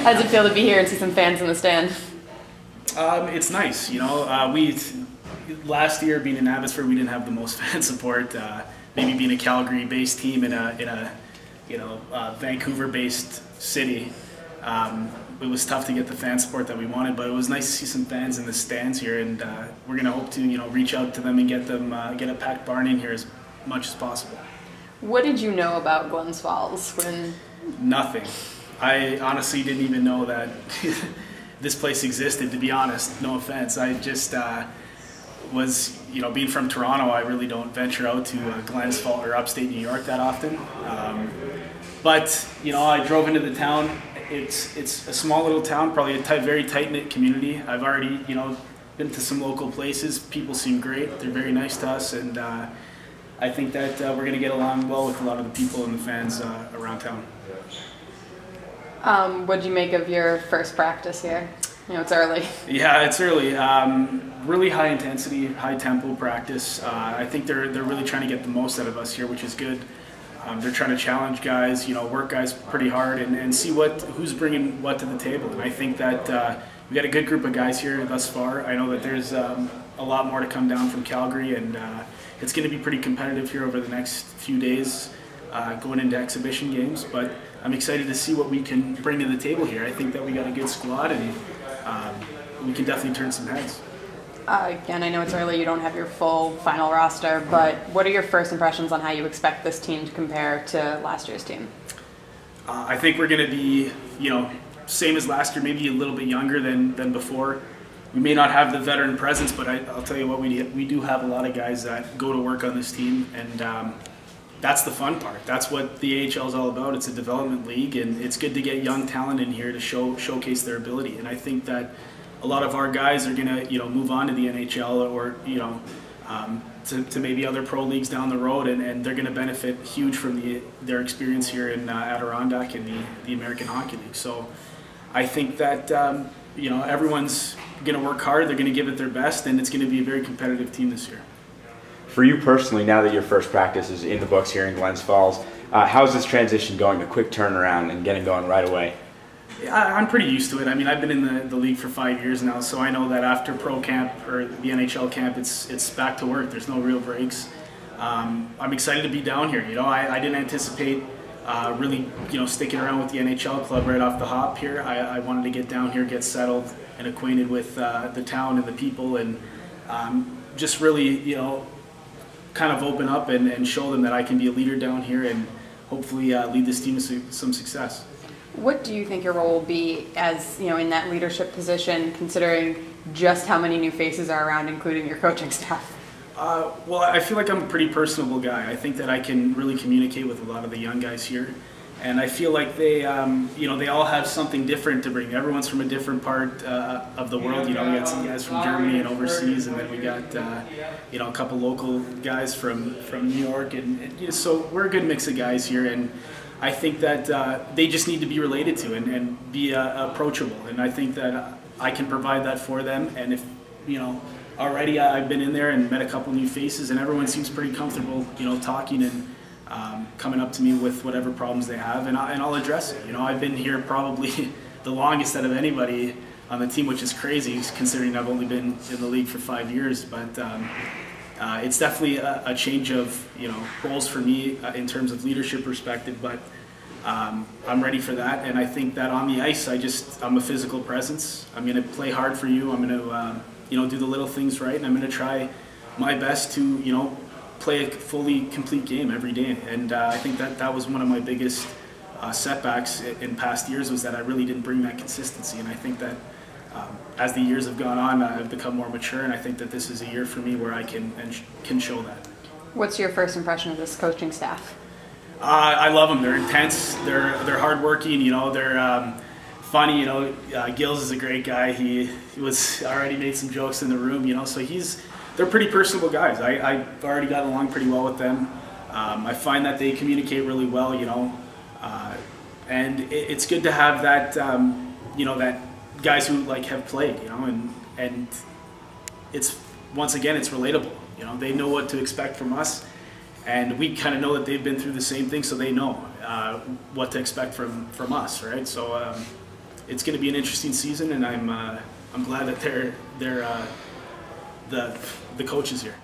How does it feel to be here and see some fans in the stand? It's nice, you know. Last year, being in Abbotsford, we didn't have the most fan support. Maybe being a Calgary-based team in a Vancouver-based city, it was tough to get the fan support that we wanted. But it was nice to see some fans in the stands here, and we're gonna hope to reach out to them and get a packed barn in here as much as possible. What did you know about Glens Falls when? Nothing. I honestly didn't even know that this place existed, to be honest. No offense. I just was, being from Toronto, I really don't venture out to Glens Falls or upstate New York that often. But I drove into the town. It's a small little town, probably a very tight-knit community. I've already, been to some local places. People seem great. They're very nice to us, and I think that we're going to get along well with a lot of the people and the fans around town. What did you make of your first practice here? It's early. Yeah, it's early. Really high intensity, high tempo practice. I think they're really trying to get the most out of us here, which is good. They're trying to challenge guys, work guys pretty hard and see who's bringing what to the table. And I think that we got a good group of guys here thus far. I know that there's a lot more to come down from Calgary, and it's going to be pretty competitive here over the next few days going into exhibition games. But I'm excited to see what we can bring to the table here. I think that we got a good squad, and we can definitely turn some heads. Again, I know it's early, you don't have your full final roster, but what are your first impressions on how you expect this team to compare to last year's team? I think we're going to be, same as last year, maybe a little bit younger than before. We may not have the veteran presence, but I'll tell you what, we do have a lot of guys that go to work on this team, and that's the fun part. That's what the AHL is all about. It's a development league, and it's good to get young talent in here to showcase their ability. And I think that a lot of our guys are going to, move on to the NHL or, to maybe other pro leagues down the road, and they're going to benefit huge from their experience here in Adirondack and the American Hockey League. So I think that, everyone's going to work hard, they're going to give it their best, and it's going to be a very competitive team this year. For you personally, now that your first practice is in the books here in Glens Falls, how's this transition going, the quick turnaround and getting going right away? Yeah, I'm pretty used to it. I mean, I've been in the league for 5 years now, so I know that after pro camp or the NHL camp, it's back to work. There's no real breaks. I'm excited to be down here. I didn't anticipate really, sticking around with the NHL club right off the hop here. I wanted to get down here, get settled, and acquainted with the town and the people, and just really, kind of open up and show them that I can be a leader down here and hopefully lead this team to some success. What do you think your role will be as, in that leadership position, considering just how many new faces are around, including your coaching staff? Well, I feel like I'm a pretty personable guy. I think that I can really communicate with a lot of the young guys here. And I feel like they all have something different to bring. Everyone's from a different part of the world. We got some guys from Germany and overseas, and then we got a couple local guys from New York, and so we're a good mix of guys here. And I think that they just need to be related to and be approachable. And I think that I can provide that for them. And if already I've been in there and met a couple new faces, and everyone seems pretty comfortable, talking and coming up to me with whatever problems they have, and I'll address it. I've been here probably the longest out of anybody on the team, which is crazy considering I've only been in the league for 5 years. But it's definitely a change of roles for me in terms of leadership perspective. But I'm ready for that, and I think that on the ice, I'm a physical presence. I'm going to play hard for you. I'm going to do the little things right, and I'm going to try my best to play a fully complete game every day. And I think that was one of my biggest setbacks in past years, was that I really didn't bring that consistency. And I think that as the years have gone on, I've become more mature, and I think that this is a year for me where I can show that. What's your first impression of this coaching staff? I love them. They're intense. They're hardworking. They're funny. Gills is a great guy. He was already made some jokes in the room. So they're pretty personable guys. I've already got along pretty well with them. I find that they communicate really well, and it's good to have that, that guys who have played, and it's, once again, it's relatable. They know what to expect from us, and we kind of know that they've been through the same thing, so they know what to expect from us, right? So it's going to be an interesting season, and I'm glad that they're the coaches here.